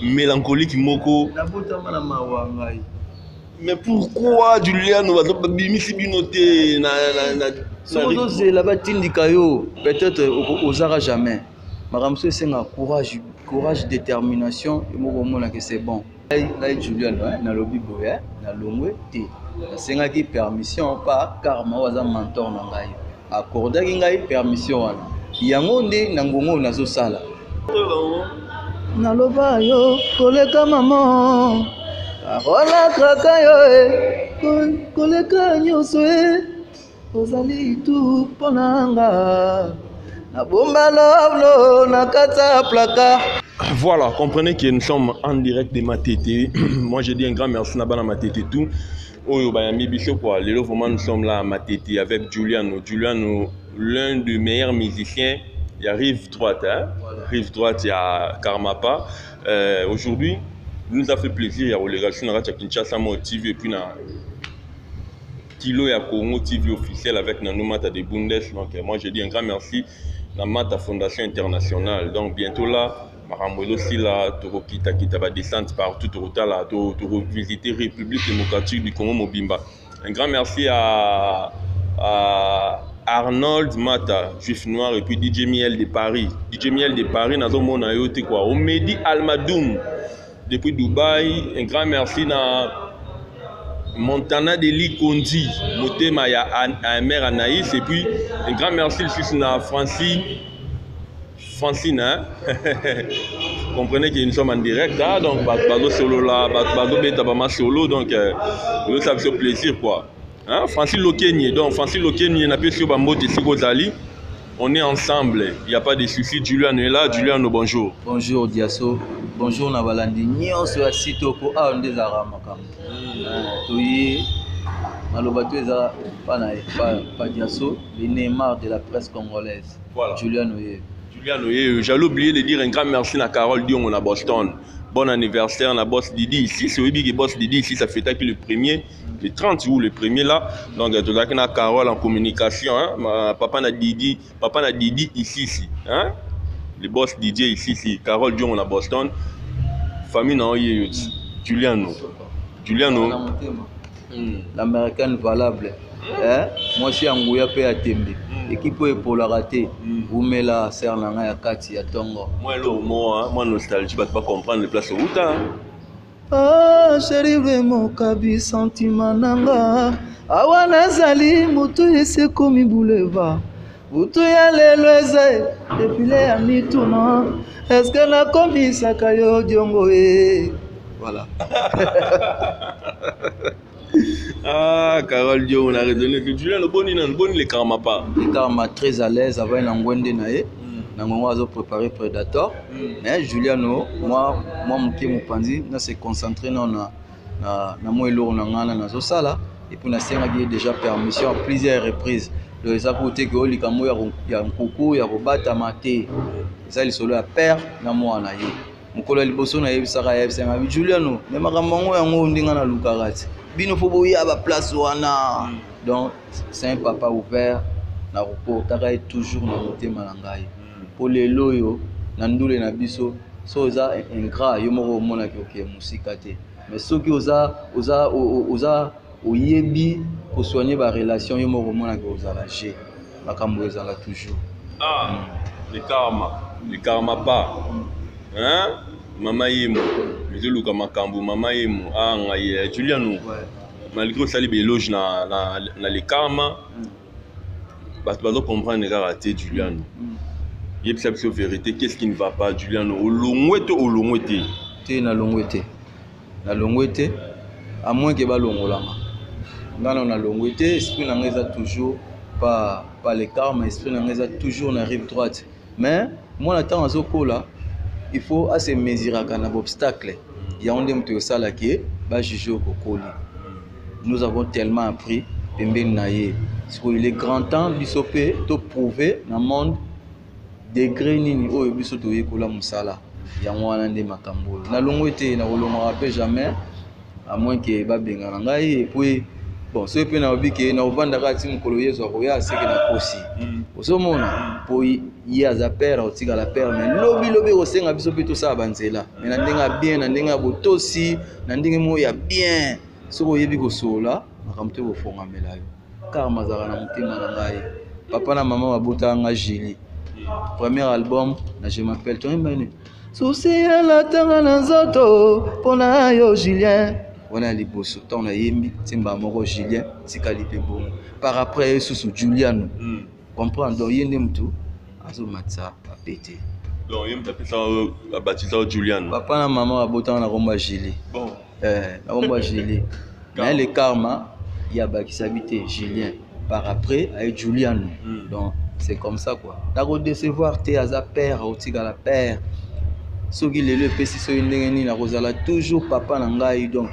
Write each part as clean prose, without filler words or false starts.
mélancolique moko. Mais pourquoi Juliano va binoté là-bas peut-être osera jamais. Maramso c'est un courage, détermination et moi que c'est bon. Juliano na lobby boya na longwe te. C'est qui permission pas karma waza mentor na ngai. Accordaki ngai permission wana. Yango nde na ngongo nazo sala. Naloba yo koleka maman. Parola kraka yo koleka nyoso ozali tu ponanga. Na bomba loblo na kata plaka. Voilà, comprenez que nous sommes en direct de Matete. Moi, je dis un grand merci à Matete tout. Nous sommes là à Matete avec Juliano. Juliano, l'un des meilleurs musiciens. Il y a Rive Droite. Hein? Voilà. Rive Droite, il y a Karmapa. Aujourd'hui, il nous a fait plaisir. Il y a relégation à Kinshasa TV et puis Kilo et Congo TV officiel avec Nanomata de Bundes. Donc, moi, je dis un grand merci à Mata Fondation Internationale. Donc, bientôt là, Maramolo aussi là, Kita va descendre partout, tu visiter République démocratique du Congo Mobimba. Un grand merci à Arnold Mata, juif noir, et puis DJ Miel de Paris. DJ Miel de Paris, nous avons eu quoi? Au Mehdi Almadoum, depuis Dubaï. Un grand merci à Montana de Likondi, Motema ya Amer Anaïs, et puis un grand merci aussi à Francine, hein? Comprenez que nous sommes en direct, hein? Donc Bazo solo là, Bazo Betabama solo, donc ça fait plaisir quoi. Hein? Francine Lokenye, donc Francine Lokenye n'a pas sur Bambo de Sigozali. On est ensemble, il n'y a pas de soucis. Juliano est là, Juliano, bonjour. Bonjour Diasso, bonjour Nabalandi. Nyon sur la site pour un des arabes. Toye, Malobato eza pas Diasso, le Neymar de la presse congolaise. Voilà. Juliano. J'allais oublier de dire un grand merci à Carole Dion à Boston. Bon anniversaire à Boss Didi ici. C'est Obi qui Boss Didi ici, ça fait le premier, le 30 août, le premier là. Donc, tu as Carole en communication. Hein? Papa na Didi ici. Hein? Le boss DJ ici. Carole Dion à Boston. Famille na Juliano. L'américaine valable. Moi, je suis en Gouya pe à Tembe. Équipe pour la rater. Vous mettez la serre à Kati à Tongo. Moi, nostalgie, tu vas pas comprendre les places où tu as. Ah, chérie, vraiment, Kabi, sentiment nanga. Awana zali, mutu ese komi boulevard. Mutu ya lelweze, défilé à mi-tournant. Est-ce que la komi sakayo diongo e? Voilà. Ah, Carole Dion, on a raisonné que Julien, le bon, les karma pas. Les karma très à l'aise avec l'angwende nae. Nangongo a préparé Predator. Mais Juliano, moi, mon panzi, na se concentrer na moi lourd na zo sala. Et puis na senga déjà permission à plusieurs reprises. Le ça côté que oli kamo ya nkoko ya robata maté. Ça il solo à père na moi na ye. Mukolo liboso na ye saka ya senga Juliano, mais makambo yango ndinga na lukarati. Bino faut boya ba place wana. Donc c'est un papa ouvert na reporter toujours na côté malangai. Pour les loyaux na ndule na biso so za ingrat yo moko mona ke ok musika te. Mais ceux qui oza oyebi pour soigner ba relation yo moko mona ke oza la G. Makambo ezala toujours. Le karma pas. Hein? Mama yemo, je luka makambo mama yemo ngai Juliano. Malgré ça les éloges na les karma. Parce que comprendre les raté Juliano. Il y a une vérité, qu'est-ce qui ne va pas Juliano? Au longwete. Té na longwete. Na longwete à moins que ba longolanga. Ngana na longwete, esprit na ngeza toujours pas les karma, esprit na ngeza toujours na rive droite. Mais moi attends azokola il faut assez mesurer à un obstacle. Il y a un dem to sala qui ba juger au kokoli. Nous avons tellement appris pembeni naye. Il est grand temps bisopé to prouver dans monde degré nini oyo biso to yekola musala. Ya mwana nde makambo. Na longo te na kolonga pe jamais à moins que ba benga ngai et puis bon soki mpe nayobi ke na ovandaka ti mokolo yezu akoya aseke na kosi ozomona mpo ye aza père akotikala père mais lobi kosenga biso mpe tosala banzela mais na ndenge ya bien na ndenge ya botosi na ndenge moko ya bien soki oyebi kosolola makambo te kofongamela yo karma azalaka na motema na ngai papa na mama babotaka nga Julie premier album na je m'appelle toyembani susi elatanga na nzoto mpona yo Julien wana liboso ntango nayembi timba moko Julien tikali mpe bongo par après ye susu Juliano comprendre donc ye nde mutu azomatisa bapete donc ye mutu apesa abatisa Juliano papa na mama babotanga na komba Julie bon na komba Julie mais le karma ya bakisa bite Julien par après avec Juliano donc c'est comme ça quoi nako décevoir te aza père otika la père soki lelo epesi soki ndenge nini nakozala toujours papa na ngai donc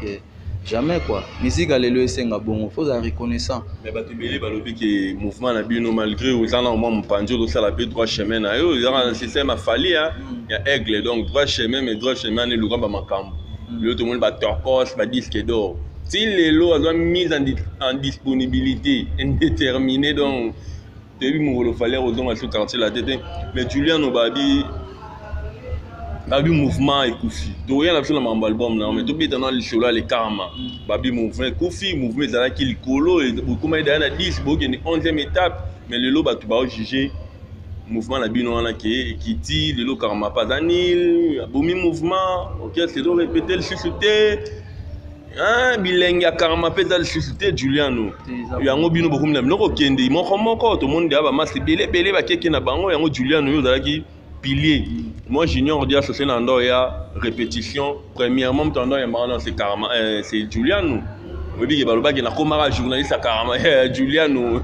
jamais quoi musique lelo esenga bongo faut être reconnaissant mais bato ebele balobi ke mouvement na bino malgré oza na omwa mopanzi ozosala pe droit chemin na yo ezaka na système afali ya aigle donc droit chemin mais droit chemin ane eluka bamakambo lelo tomoni batorcos badisque d'or si lelo azwa mise en disponibilité indéterminée donc toyebi mokolo falaire ozonga so quartier la tete mais Juliano babi mouvement ekufi toya na biso na mambo album na mais tobeta na lisolo ya le karma babi mouvement ekufi mouvement ezalaki likolo bokoma edaya na 10 bokende 11e étape mais lelo bato baojuge mouvement na bino wana ke ekiti lelo karma pas anil abomi mouvement orchestre ezo répéter lisusu te bilenge ya karma mpe eza lisusu te Juliano yango bino bokomi na biloko okende moko tomoni deya bamasi ebele bakeke na bango yango Juliano oyo ozalaki pilier moi junior dia associé na ndo ya répétition premièrement mtando ya marana c'est karma c'est Juliano obi ke balobaki na komara journaliste karma Juliano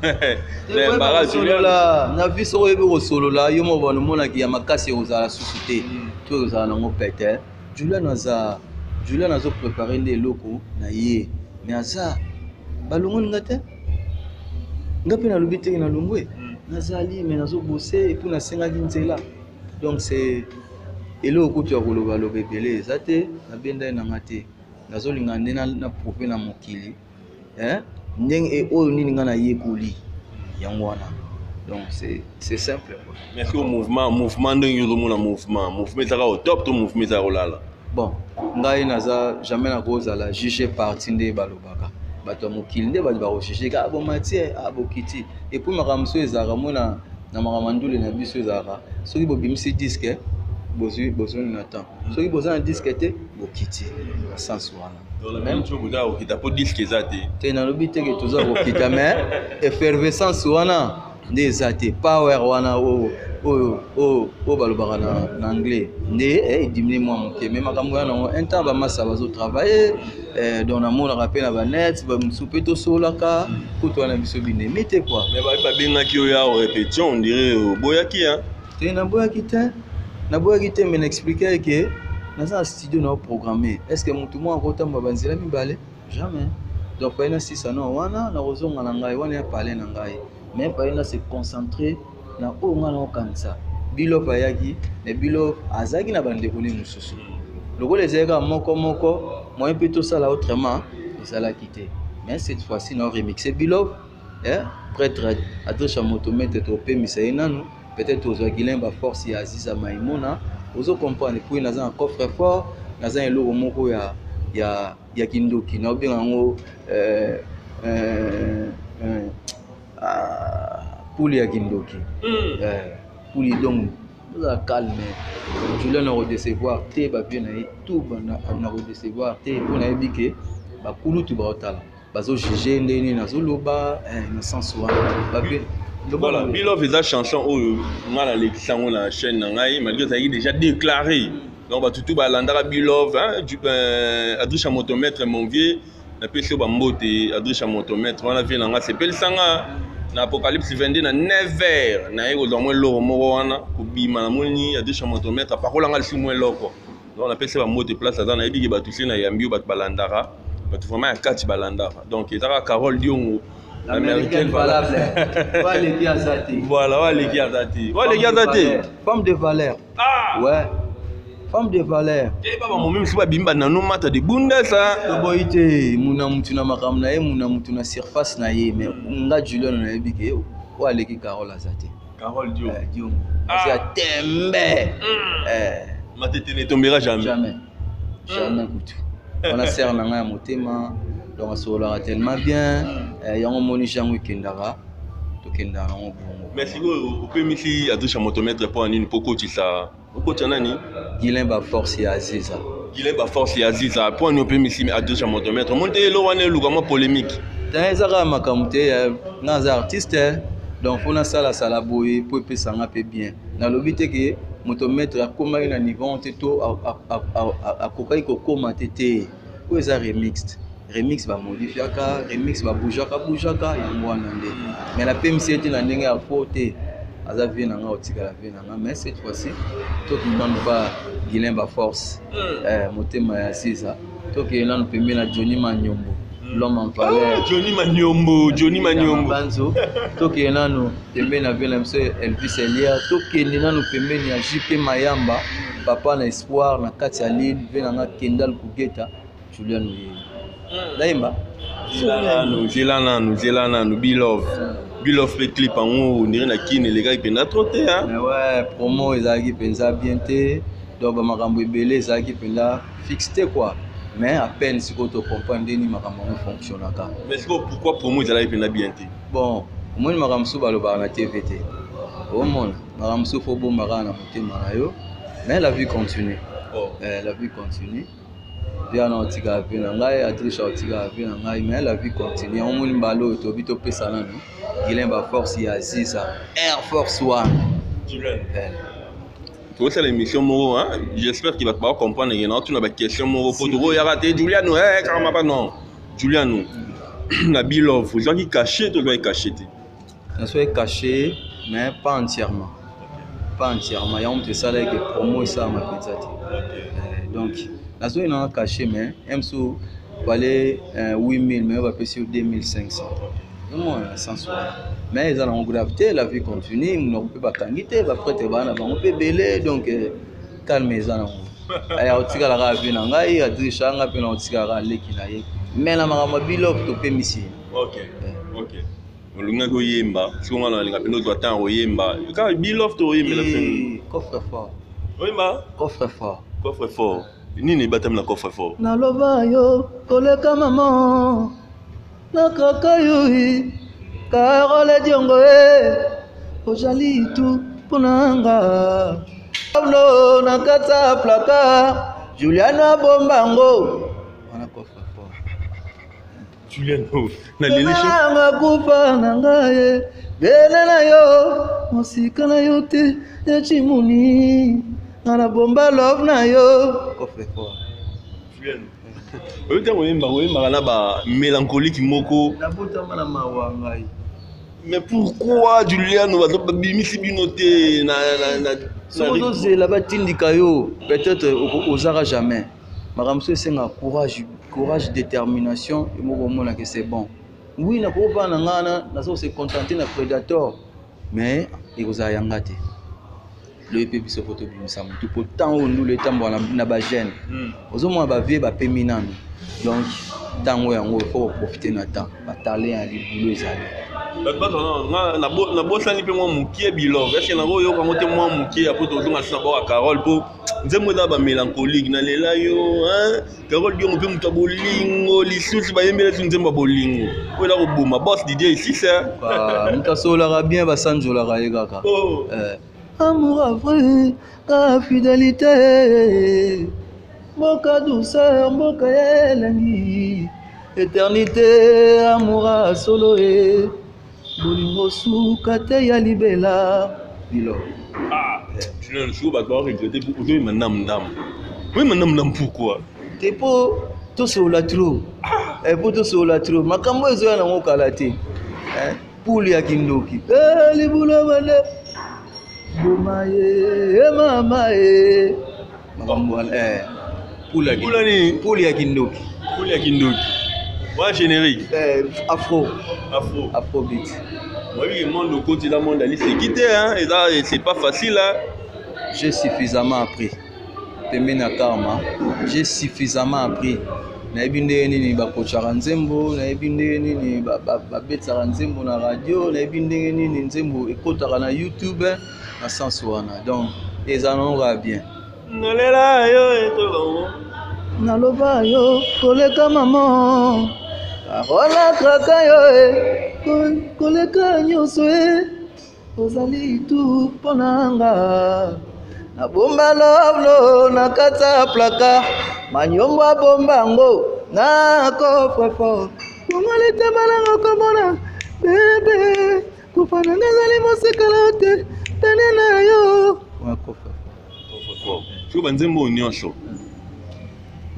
na Juliano na viso oyebi kosolola yo mo bano mona ki ya makasi ozala susu te to ozala nango pete Juliano azo préparer nde eloko na ye mais aza balongoni nga te nga mpe nalobi teke na longwe nazali mais nazobose epuis nasengaki nzela donc c'est eloko kutu ya kolobaloba ebele eza te nabenda ye nanga te nazolinga nde na prouve na mokili ndenge oyo nini nga nayekoli yango wana donc c'est simple quoi. Mais est-ce que mouvement ndenge ozomona mouvement ezaka au top to mouvement ezaka kolala bon ngai naza jamais nakozala juge parti nde balobaka bato ya mokili nde bato bakojuge ka abomatie abokiti epuis makambo so ezalaka mona na makambo ndule na biso ezalaka soki bobimisi disque bozwi na temps soki boza na disque te bokiti na sens wana même tu boza okita po disque eza te nalobi teke toza kokita mais effervescence wana nde eza te power wana oyo balobaka na anglais nde edimine mwa moke mais makambo wana nango un temps bamasa bazotravaille donc namonaka mpe na banet bamosusu mpe tosololaka kutu wana biso binemi te quoi mais babengaki oyo ya répétition on dirait boyaki te naboyaki te mais naexplike ke naza na studio na oprogramme est ce que motu moko akotamba banzela mibale jamais donc paye na sisano wana nakozonga na ngai wana ya pale na ngai mais paye na se concentrer na oyo nga na okanisa Bilof ayaki mais Bilof azalaki na bandeko ne mosusu lokola ezalaka moko moyen mpe tosala autrement ezalaki te mais cette fois-ci na remixé Bilof prêtre adresse motomètre topemisa ye nanu peut-être ozwaki lemba force ya Aziza Maimona ozo comprendre puis naza un coffre fort naza eloko moko ya kindoki na obenga ngo pouli ya kindoki pouli donc oza calme Julien na redecevoir te bapie na ye tout na redecevoir te mpo nayebi ke bakulutu baotala bazojuge ndeni nazoloba na sens wana bapie voilà Bilof eza chanson oyo nga nalekisa yango na chaîne na ngai malgré ezalaki déjà déclaré donc batutu balandaka Bilof adriche motomètre mon vieux napesi oyo bambote adriche motomètre wana vie na nga sepelisanga na apocalypse 22 na 9h naye kozwa mwa eloko moko wana kobima namoni adriche motomètre apakolanga lisusu mwa eloko donc napesi bambote place aza nayebiki bato se na yambi oyo bato balandaka bato vraiment ya kati balandaka donc ezaka Carole Diongo l'américaine valable. Voilà, femme de valeur. Ouais. femme de valeur. Eh baba moi même si ba bimba nano mata de bunda ça. Boité muna mutu na makam na ye muna mutu na surface na ye mais nga Julien na yebike o aleki Carole azate. Carole Dio. Dio. C'est à tembe. Ma tête ne tombera jamais. Jamais. Jamais kutu. On a serre na nga motema donc asola tellement bien yango moni jango kendara to kendara ngo bongo. Merci go au misi adusha motomètre pour nini poko tisa. Poko tsanani Guilain ba force ya Aziza. Guilain ba force ya Aziza pour nous au misi adusha motomètre. Monter lo wane lugama polémique. Ezaka makamute naza artiste donc fona sala boye pour pesa nga pe bien. Na lobite ke motomètre akoma na niveau to akokai ko koma tete. Ko eza remix ba modifiaka remix ba boujaka yango wana nde mais la PMC était na ndenge ya faute aza vie na nga otika la vie na nga mais cette fois-ci to ki nanu ba Guilain ba force motema ya Siza to ki nanu pembe na Johnny Manyombo l'homme en valeur Johnny Manyombo banzo to ki nanu pembe na vie na monsieur Elvis Elia to ki nanu pembe na JP Mayamba papa na espoir na kati ya Lille vie na nga Kendall Kugeta Julien Oye Daimba Zelana Bilov le clip en haut on dirait na kine les gars ils pena trotter hein. Mais ouais promo ezaki penza bien té donc ba makambo ebele ezaki pena fixé quoi mais à peine si ko to comprendre ni makambo fonctionnaka. Mais pourquoi promo ezaki pena bien té? Bon moi ni makambo so baloba na TVT au monde makambo so fo bomba na motema na yo mais la vie continue. La vie continue. Bien otika vie na ngai Adrisha otika vie na ngai mais la vie continue on moni mbalo to bito pesa nanu Guilain ba force ya Aziza Air Force One Julien pour cette émission moro hein j'espère qu'il va pas comprendre il y a une question moro pour toi il a raté Julien carrément pas non Julien na Bilov vous avez caché to doit caché na soit caché mais pas entièrement il y a un ça là que promo ça ma petite donc la soirée n'a caché mais MSO valait 8000 mais on va payer sur 2500. Non sans soi. Mais ils ont gravité, la vie continue, on peut pas canguiter, va prêter on peut belé donc calme les gens. Ay otika la ravi na ngai Adrisha nga pe na otika la leki na ye. Mais la mama Bilov to pe misi. OK. Olunga ko yemba, si on a linga pe no to atan o yemba. Ka Bilov to yemba la fin. Coffre fort. Oyemba? Coffre fort. Nini batam na coffre fort na loba yo koleka maman na kaka yo Carole Diongo ojali tu ponanga no na kata plaka Juliana Bombango wana coffre fort Juliano na lelisho na kufa na ngaye bele na yo musika na yo te ya chimuni na bomba love na yo coffre fort Julien oyo tango oyembaka na ba mélancolique moko na botama na mawa ngai mais pourquoi Juliano babimisi bino te soki ozela batindika yo peut-être ozara jamais makambo so esenga courage détermination emoko omona ke c'est bon oui nakokopana na ngana nazo se contenter na prédateur mais ekozala yanga te le pe biso poto bimisa mutu pourtant on le tambo na ba jeune ozomona ba vie ba pemi nanu donc tango yango faut profiter na temps ba talent ya libulo ezali na bosani pe mwa mukie Bilov est-ce que na yo kango te mwa mukie apo tozonga sina ba Carole po nzembo da ba mélancolique na lela yo hein Carole Diongo pe muta bolingo lisusi ba yembele nzembo bolingo po la ko boma boss Didier ici ça muta sola bien ba sanjola ka yekaka amour vrai, la fidélité, Moka douceur, Moka elengi, éternité, amour solo et bolingo soukate ya libela, Bilov. Tu n'as pas regretté pour aujourd'hui madame. Oui madame pourquoi? T'es pour tout sur la trou. Et pour tout sur la trou. Makambo ezo na ngokala te. Pour ya kindoki. Libula wale. Bomaye, mamaye. Makamboala, Poul ya Kindoki. Ouais, générique. Afrobeat. Oui, le monde au côté monde c'est quitté, hein. Et là, c'est pas facile, hein. J'ai suffisamment appris. pembeni na Karma, j'ai suffisamment appris. Nayebi ndenge nini bakochaka nzembo, nayebi ndenge nini babetaka nzembo na radio, nayebi ndenge nini nzembo ekotaka na YouTube na sens wana. Donc eza nonga bien. Nalela yo eto naloba yo koleka mama akola kaka yo koleka nyonso ozali tu ponanga na bomba loblo na kata plaka manyombo abombango na coffre fort komale tabalanga komona bebe kufana ngazali mosekala te tanena yo wa coffre fort tu banzembo nyonso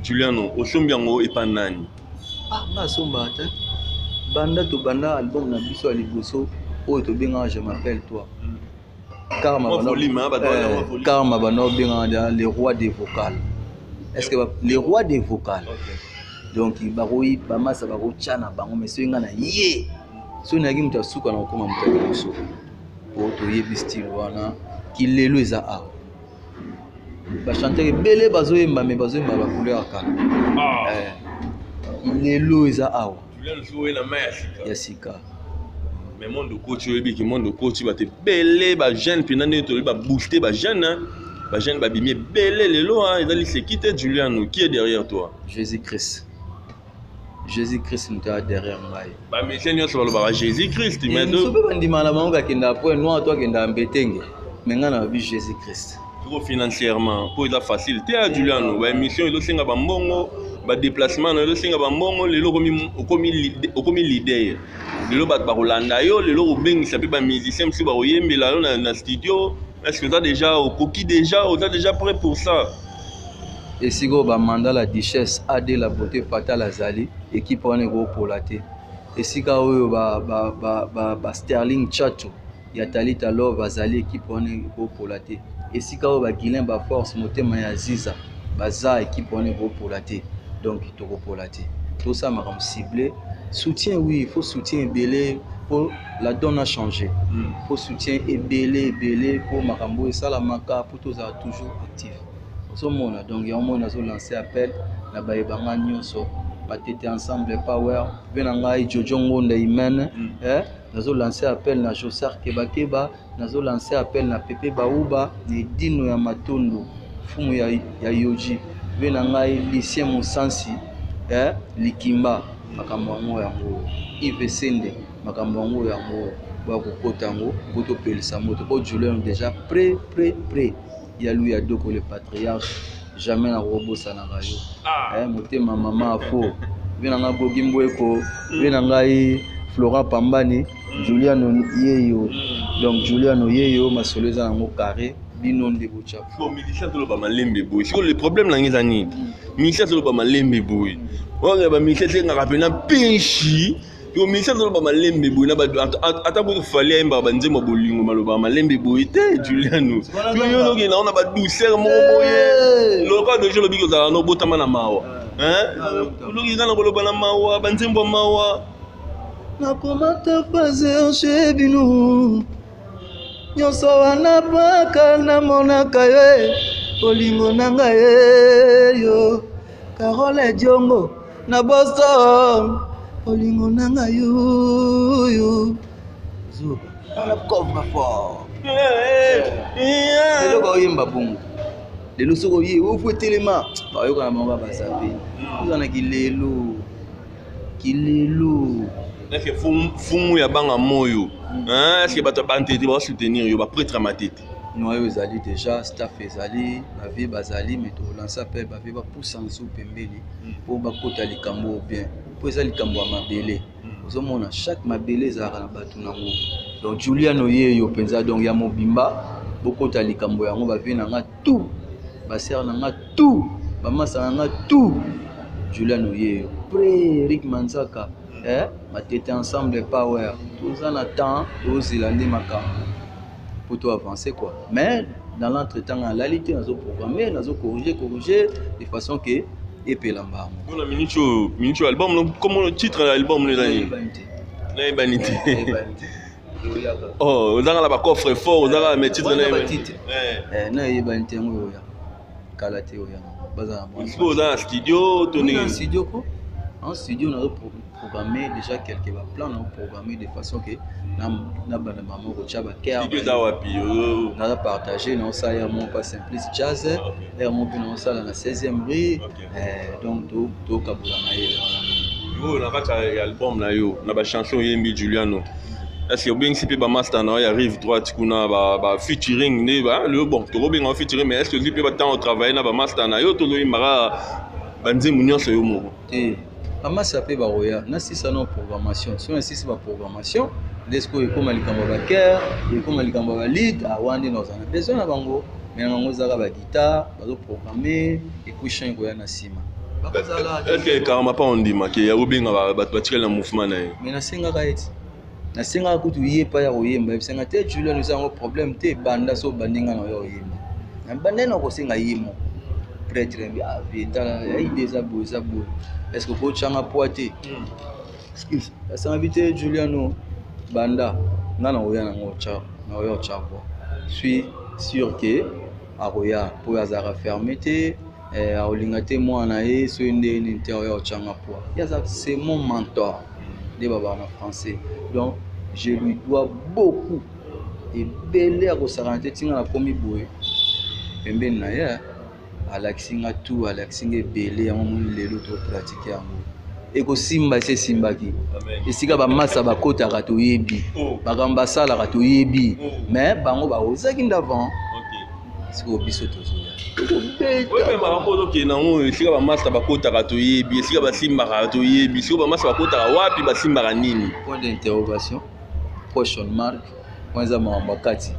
Juliano osombi yango epanani nga somba te banda to banda album na biso ya liboso oyo tobengaka je m'appelle toi Karma bana obengaka les rois des vocales. Est-ce que les rois des vocales donc baroyi bamasa barotia na bango mais so nga na ye so naki muta suka na okoma muta biso po toyebi style wana kilelo eza a bachanteur ebele bazoyemba me bazoyemba bacouleur kala lelo eza awa ya sika mais monde coach oyebi ki monde coach bate belé ba jeune pena ne to ba booster ba jeune ba bimi belé lelo ezali sekite Juliano qui est derrière toi Jésus-Christ nous est derrière moi ba monsieur nyonso baloba Jésus-Christ mais do so pe ndima na bango kenda point noir toi kenda mbetenge mais nga na bi Jésus-Christ financièrement pour être facile te Juliano ba émission elo singa ba mbongo ba déplacement elo singa ba mbongo lelo komi leader lelo ba rolanda yo lelo obengisa pe ba musicien msi ba oyembela yo na studio est-ce que tu as déjà au coquille déjà ou tu es déjà prêt pour ça et si go ba mandat la duchesse AD la beauté fatale azali équipe wana go polate et si ka oyo ba Sterling Chacho ya Talita Love azali équipe wana go polate et si ka oyo ba Guilin ba force motema ya Ziza baza équipe wana go polate donc to go polate tout ça m'a ciblé soutien oui il faut soutien belé pour la donne a changé faut soutien belé pour makambo et ça la maka pour tous à toujours actif au monde donc il y a un moment où lancer appel na ba ebanga nyonso batete ensemble power venanga Jojo Ngonda Imen nazo lancer appel na Josar Keba nazo lancer appel na Pepe Baouba ni Dino ya Matondo fumu ya Yoji venanga Lucien Mosansi Likimba makambo yango Yves Sende makambo yango ba kokota ngo boto pelisa moto po Julien déjà prêt ya lui ya doko le patriarche jamais na robo sana rayo motema mama afo venanga Bogimbo eko venanga Florent Pambani Juliano yeyo donc Juliano yeyo masoleza nango carré bino ndebo cha pour musicien to ba malembe boy c'est le problème na ngizani musicien to ba malembe boy on ba musicien nga rapena pinchi yo musicien to ba malembe boy na ba ata ko fallait mba ba nzema bolingo maloba malembe boy te Juliano yo no ke na ona ba douceur mo boye loka de jolo biko za no botama na mawa lo ki kana boloba na mawa ba nzembo mawa na komata fazer chebinu nyonso wana paka na monaka ye olingo nanga ye yo Carole Diongo na Boston olingo nanga yo zo na coffre fort lelo ba oyemba bongo lelo soko ye ofu telema ba yoka na manga basape uzana kilelo est-ce que fumu ya banga moyo est-ce que bato bantete ba soutenir yo ba prêtre matete noyo ezali déjà staff ezali ba vie bazali mais to lancer appel ba vie ba poussa nso pembeli po ba kota likambo bien po ezali likambo ya mabele ozomona chaque mabele ezalaka na bato nango donc Juliano yeyo penza donc ya mobimba bokota likambo yango ba vie nanga tout ba sœur nanga tout ba masa nanga tout Juliano yeyo pré Rick Manzaka matete ensemble power tout ça na temps ozila ndi makambo pour toi avancer quoi mais dans l'entretemps la réalité nazo programmer nazo corriger de façon que epelamba on a minicho album comment le titre de l'album les amis na banité oh ozanga la ba coffre fort ozanga mes titres na banité ngoya kala te oya baza na Expo dans studio tourner en studio quoi. En studio on a programmé déjà quelques plans on a programmé de façon que na bana maman ko chaba care studio za wapi on a partagé non ça ya mon pas simplice jazz et mon puis non ça dans la 16e rue donc to kabula na yo na kata album na yo na ba chanson yembi Juliano. Est-ce que bien si pe ba master na arrive droite kuna ba featuring ne ba le bon to bien en featuring mais est-ce que tu peux pas temps travailler na ba master na yo to lo imara banzi munyo so yo moko ama sapé baroya na sisa no programmation so na sisa ba programmation lesco ekoma likambo ba care ekoma likambo ba lead awandi no sana besoin na bango mais nango zaka ba guitare bazo programmer equation ko ya na sima bakazala est-ce que karama pas on dit ma que ya obenga ba batikela mouvement na ye mais na singa ka eti na singa kutu yepa ya oyemba bisenga te Julia nous avons problème te banda so bandinga na yo oyemba na bandena ko singa yimo prêtre ya vitala ya idée za bo est-ce que vous changa poité excuse ça invité Juliano banda ngana oya na ngocha na oya chako suis sûr que aroya pour azara fermeté a olingate mwana e so inde ni te oya changa po yaza c'est mon mentor de baba en français donc je lui dois beaucoup et belle à ko tinga na komi boye pembe na ya Alexinga tout Alexinga belé ya mon lelo to pratiquer yango eko simba se simbaki esika ba massa ba kota ka to yebi ba kamba sala ka to yebi mais bango ba ozaki ndavant siko biso to zoya oui mais ba ko to ke na ngo esika ba massa ba kota ka to yebi esika ba simba ka to yebi siko ba massa ba kota wapi ba simba ka nini point d'interrogation question mark kwanza mamba kati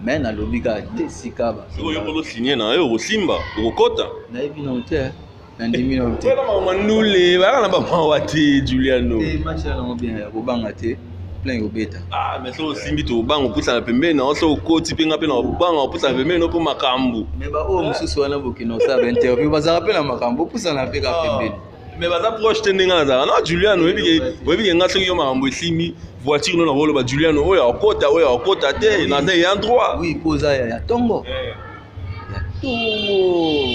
mais na lobika desika ba yo ko signer na yo simba ko kota na ebi na hotel na ndimi na hotel wala mama ndule ba na ba mawati Juliano match na ngo bien ya ko banga te plein yo beta mais so simbi to bango pusa na pembeni na so koti penga pe na banga pusa na pembeni no po makambu mais ba o mususu wana bokino sa ba interview ba za rappel na makambu pusa na peka pembeni mais baza proche te ndenge na zaka non Juliano oyebi nga soki yo makambo esimbi voiture no na koloba Juliano oyo akota te na te ya droit oui poza ya tongo ya tongo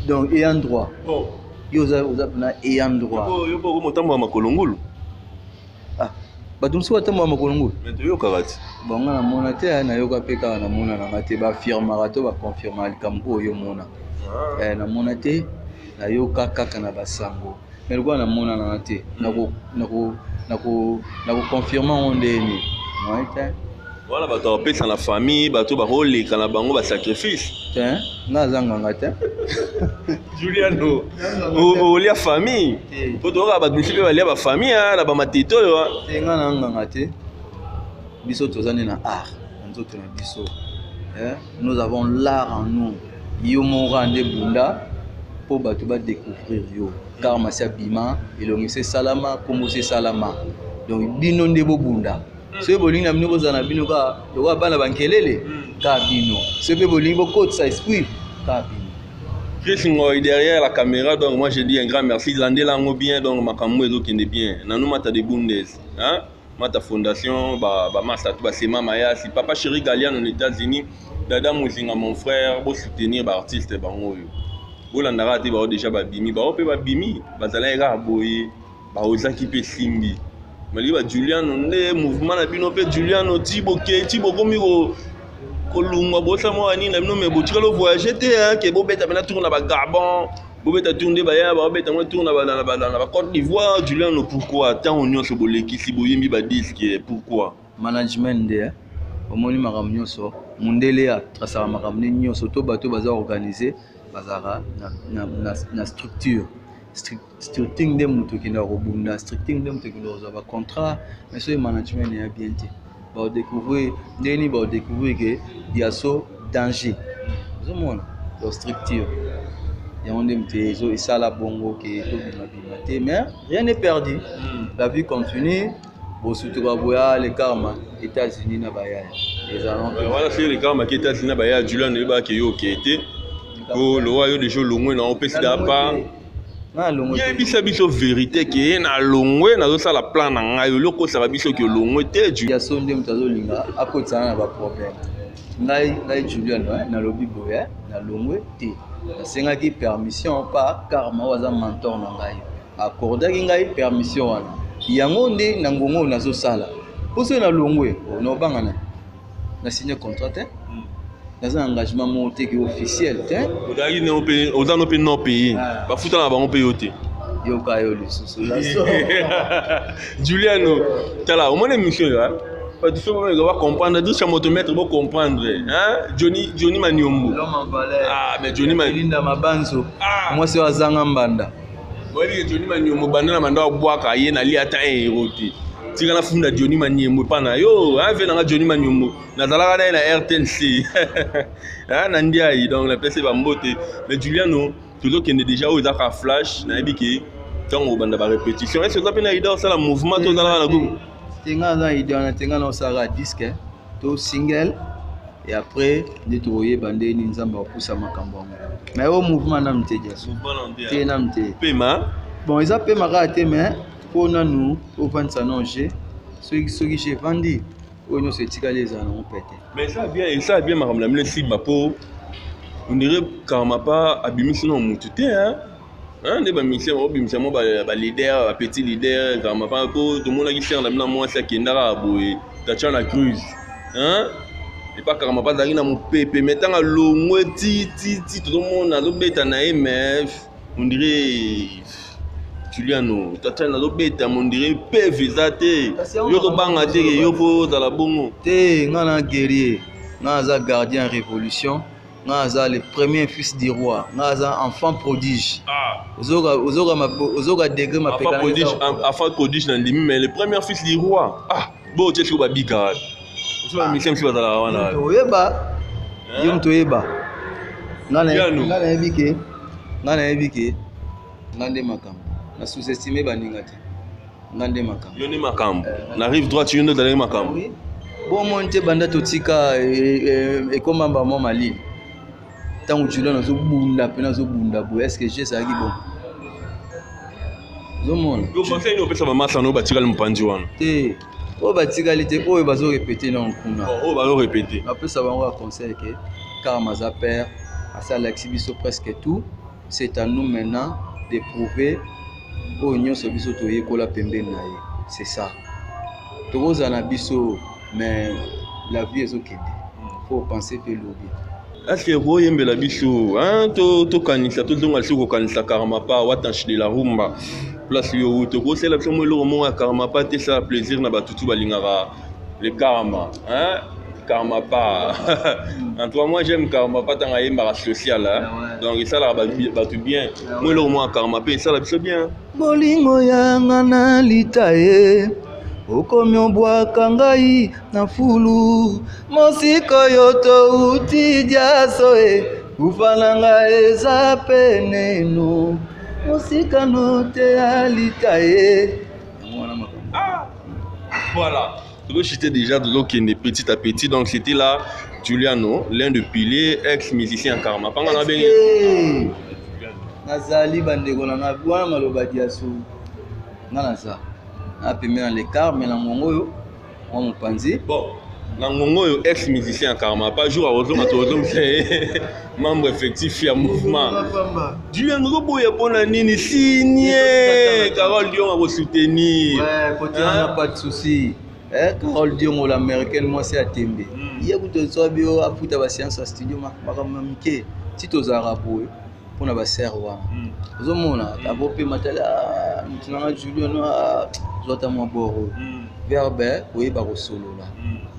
donc et endroit yo za na et endroit yo po motambo ya makolongulu bato mosusu batambo ya makolongulu mais toyokaka ti bonga na mona te nayoka mpe kaka na mona nanga te bafirmaka to baconfirma likambo oyo mona na mona te nayoka kaka na basango mais lokola na mona nanga te nakoconfirma ngo ndeni moite wana bato bapesa na famille bato bakoleka na bango basacrifice te naza nganga te Juliano olia famille po toyoka bato misi mpe balia bafamille na bamateto oyo te nga na nganga te biso toza nde na art na nzoto na biso nous avons l'art en nous yo moko nde bunda po bato badécouvrir yo car masi abima elongisi esalama kombosi esalama donc bino nde bobunda soki bolingi na bino bozala na bino kaka lokola bana bankelele kaka bino soki mpe bolingi bokotisa esprit kaka bino Chris Ngoy derrière la caméra, donc moi je dis un grand merci. Landelango bien, donc ma caméra est bien. Nanou mata de Bundes, hein? Mata fondation, ba massa tout basema maya. Si papa chéri Galian aux États-Unis, dada Mouzinga mon frère, pour soutenir ba artiste bango yo. Bolandara te ba déjà ba bimi, ba pe ba bimi, ba zala ira boye, ba ozaki pe simbi. Mali ba Julian onde mouvement na bino pe Julian Tibo komi ko kolungwa bosa mo ani na bino me botika lo voyager te hein ke bobeta bena tourner ba Gabon, bobeta tourner ba ya ba beta mo tourner na ba Côte d'Ivoire. Julian pourquoi tant on nyonso boleki si boyembi ba disque pourquoi management de omoni makambo nyonso mundele ya trasaka makambo nyonso to bato baza organiser bazara na structure structuring de mutu ki na robunda structuring de mutu ki na ba contrat mais so management ya bien te ba découvrir ndeni ba découvrir que diaso danger zomona la structure ya onde mte zo isala bongo ke to bima te mais rien n'est perdu la vie continue bosutuka boya le karma États-Unis na baya les allons voilà c'est le karma qui États-Unis na baya Julian ne ba ke yo kete ko lo wa yo de jo longwe na opesi da pa na longwe ye bisa biso vérité ke na longwe na zo sala plan na ngai yo ko sala biso ke longwe te ya sonde mtazo linga akotana na ba problème ngai Julian na lobi boya na longwe te nasengaki permission pa Karma waza mentor na ngai accordaki ngai permission wana yango nde na ngongo nazo sala poso na longwe no bangana na signé contrat te dans un engagement monté qui officiel te odaki ne ope ozano pe non payé ba futa na bango payo te yo kayo lisusu la so Juliano tala au moins émission là pas du tout on va comprendre tout ça motomètre pour comprendre hein Johnny Maniombo l'homme en valeur mais Johnny Linda Mabanzo moi c'est wazanga mbanda wali Johnny Maniombo banda manda bwaka ye na li ata héroté tika na funda Johnny Maniombo pana yo ave na Johnny Maniombo na zalaka na RTNC na ndiayi donc la place ba mbote mais Juliano toujours qu'il est déjà aux accords flash na ebiki tant banda ba répétition est-ce que ça peut na idée ça la mouvement tout dans la groupe tenga na idée na tenga na sara disque to single et après de trouver bandé ni nzamba poussa makambo mais au mouvement na mteja te na mte pema bon ils a pema raté mais pour nous au vendre ça non j'ai ceux qui j'ai vendu on ne se tire les anneaux pété mais ça bien ma ramène si ma peau on dirait Karma pas abimisi non mutute hein des mission obimisa mo ba leader ba petit leader Karma pas ko tout le monde qui sert na moi ça qui ndara boye ta na cruise hein et pas Karma pas dans mon pépé mettant à l'eau ti tout le monde na lobeta na MF on dirait Juliano tata na lobeta on dirait pe visate yo to banga te yo po za la bongo te ngana guerrier ngana gardien révolution Naza le premier fils du roi, Naza enfant prodige. Ozoga degré ma prodige, enfant prodige dans l'imi, mais le premier fils du roi. Ah, bon, tu es sur Babiga. Tu vas mission sur la wana. Toyeba. Yom toyeba. Nana ebike. Ngande makam. Na sous-estimé baningati. Ngande makam. Yone makam. N'arrive droit tu yone dans makam. Oui. Bon monte banda totika et comme maman Mali. Tant que tu l'as dans bunda pena zo bunda bo est-ce que j'ai ça qui bon zo mon yo pensez nous peut ça maman ça no batika le mpandi wana te o batika lité o bazo répéter na nkuna o bazo répéter après ça va on conseil que Karma za père à ça l'exhibition presque tout c'est à nous maintenant de prouver au union so biso to yekola pembeni na ye c'est ça to roza na biso mais la vie est ok faut penser que l'oubli. Est-ce que vous avez la bichou hein to kanisa to zonga siko kanisa Karma pas watanchi de la rumba place yo to ko c'est la somo lo mo Karma pas te ça plaisir na batutu balingara le Karma hein Karma pas en toi moi j'aime Karma pas tanga yemba social hein donc ça la batu bien moi lo mo Karma pas ça la biso bien bolingo yanga na litaye okomi obwaka ngai na fulu mosiko yoto utidiaso ufalanga eza peneno mosika note alitaye voilà tout j'étais déjà de l'eau qui est petit à petit donc c'était là Juliano l'un de piliers ex-musicien Karma pas ngana bien nazali bandeko na ngabwana maloba diaso ngana ça apemé dans l'écart mais na ngongo yo on panzi bon na ngongo yo ex musicien Karma pas jour à ozonga to ozonga c'est membre effectif ya mouvement Juliano ko boya pona nini signé Carole Dion a soutenir ouais côté on a pas de souci Carole Dion l'américaine moi c'est à Tembe hier ku to so bio aputa ba séance à studio makamamike tito za rapo pour na ser wana ozomona abope matala mutunanga Juliano zota mo boro verbe oyeba ko solo la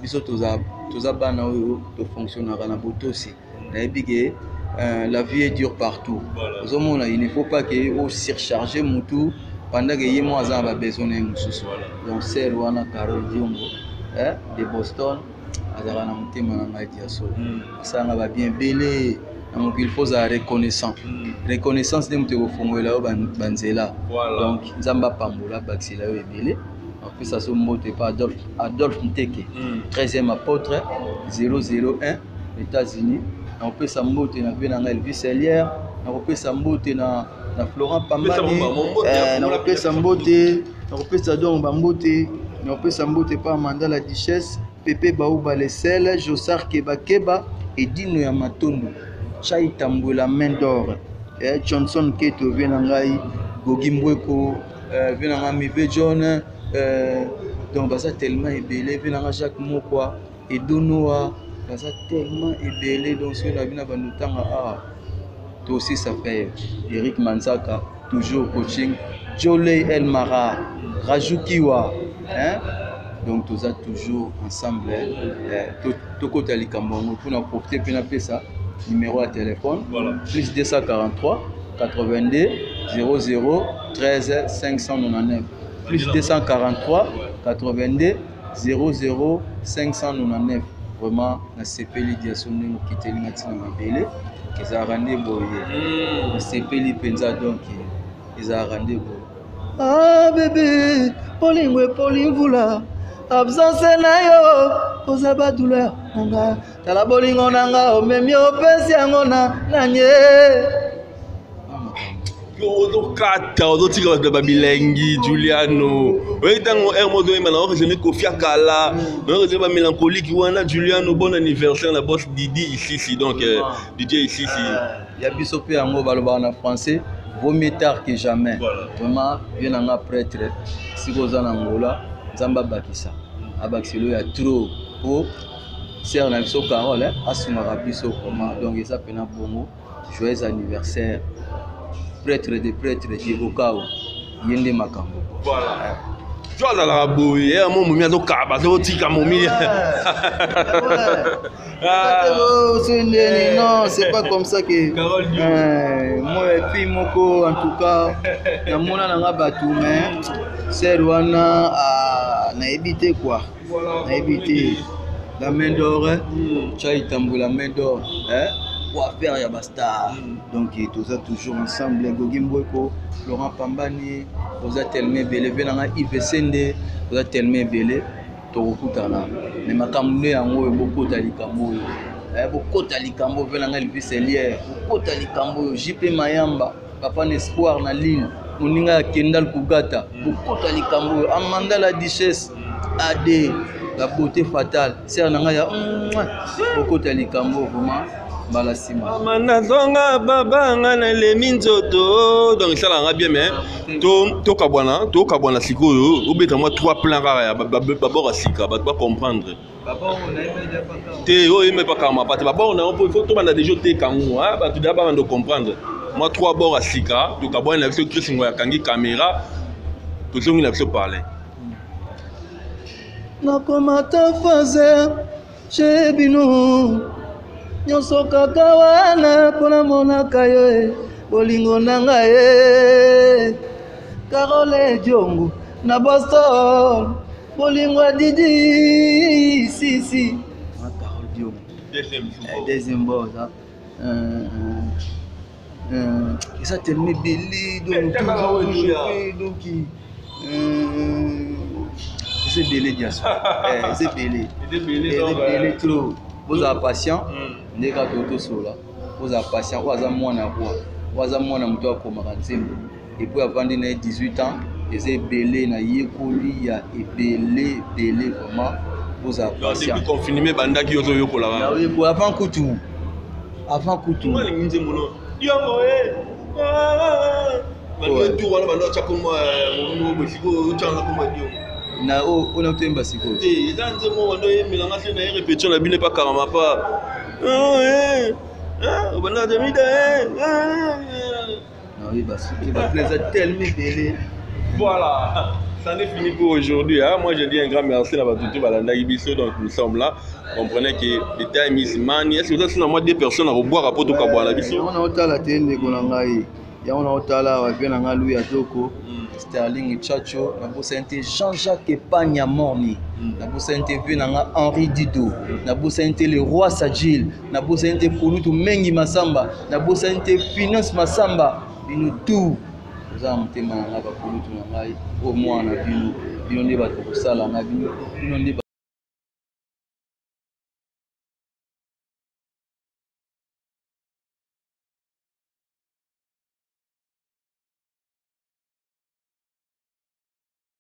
biso toza bana oyo to fonctionnera na botosi na ebige la vie est dure partout ozomona il ne faut pas que o surcharger mutu pendant que yemo azaba besoin na mususu donc c'est wana Carole Diongo de Boston azala na mutema na ngai diaso sanga ba bien belé donc il faut la reconnaissance de muteko fongola o banzela donc nzamba pambola baxila yo ebele après ça se mote par Adolphe Nteke 13e apôtre 001 États-Unis on peut s'ambote na vie na Elvis Elière on peut s'ambote na Florent Pambani on peut s'ambote on peut ça donc bambote on peut s'ambote par Mandala Duchesse Pepe Baouba les sel, Josar Keba Keba et Dino Yamatondo. Chai Tamboula main d'or. Johnson Keto Venangai, Gogimbweko, Venanga Mive John, donc ça tellement ébélé, Venanga Jacques Mokwa et Donoa, ça tellement ébélé, donc sur la vie à toi aussi ça fait Eric Manzaka, toujours coaching, Jolé El Mara, Rajou Kiwa, hein? Donc tout ça toujours ensemble, tout côté Alicambongo, pour nous porter ça. Numéro à téléphone, voilà. Plus 243 82 00 13 599. Plus 243 82 00 599. Vraiment, na CPL diason nous quitter les matins à Bélé, qu'ils a rendez-vous. Na CPL penza donc ils a rendez-vous. Ah bébé, Pauline voula. Absence na yo, osaba douleur nanga. Tala bolingo nanga, o memi opesi yango na nanye. Ozo kata, ozo tika ba bilengi, Juliano. Oui, tango modo e mana je ne Kofia Kala. Non, je ba mélancolique wana Juliano, bon anniversaire la boss Didi ici donc DJ ici. Il y a biso pe yango baloba en français, vaut mieux tard que jamais. Voilà. Vraiment, bien nanga prêtre, si vous en Angola. Zamba Bakisa. Abakiselo ya trop pour ser na biso Carole asuma biso comment donc ça pena bongo joyeux anniversaire prêtre de Diego Kao yende makambo voilà jola la boye mon momi azo kaba zo tika momi non c'est pas comme ça que moi et puis moko en tout cas na mona nanga batu mais ser wana na évité quoi na évité la main d'or Chai Tamboula main d'or pour faire ya basta donc tout ça toujours ensemble Gogi Mbweko Laurent Pambani vous êtes tellement belé venanga Yves Sende vous êtes tellement belé to kutana mais makambo yango beaucoup talikambo beaucoup talikambo venanga Lviselier beaucoup talikambo JP Mayamba papa espoir na Lille Moninga Kendal Kougata beaucoup talikambo Amanda la Duchesse AD la beauté fatale c'est nanga ya beaucoup talikambo vraiment balasima manazonga babanga na leminzoto donc ça la bien mais to kabwana sikoyo obeta moi 3 plans rara babora sika ba comprendre baba on a immédiat pas te o yeme pas kama pas baba on a il faut to bana déjà te kango ba tu d'abord de comprendre moi 3 bords à sika to kabwana na biso Chris Ngoya kangi caméra to zongi na biso parler na komata fazer chebino nyonso kaka wana pona monaka yo bolingo nanga Carole Diongo na Boston bolingo Didi si Carole Diongo deuxième boss ça tellement belé donc c'est belé bien sûr c'est belé trop vous êtes patient ndé ka toto sola vous êtes patient waza mwana mto akomaka nzembo et puis avant de 18 ans c'est belé na yekoli ya belé vraiment vous êtes patient depuis confinement bandaki yozo yokola oui pour avant kutu moi nginze mono yongo malgré tout wana bando cha comme mo bosiko changa comme dio na on a obtenu basiko et dans ce moment on est mélange na répétition la bine pas carrément pas banda de mida non oui basiko il va plaisir tellement belé voilà ça n'est fini pour aujourd'hui moi je dis un grand merci à Batutu Balanda Ibiso donc nous sommes là comprenez que the time is money est-ce que vous êtes moi 2 personnes à boire à poto kabwana biso on a otala tende ko ngai ya on a otala wa bien nga lui atoko Sterling Chacho na bosente Jean-Jacques Epagna Morni na bosente Venanga Henri Dido na bosente le roi Sajil na bosente Kolutu Mengi Masamba na bosente Finance Masamba bino tout za mutema nga ba Kolutu na ngai au moins na bino nde ba ko sala na bino nde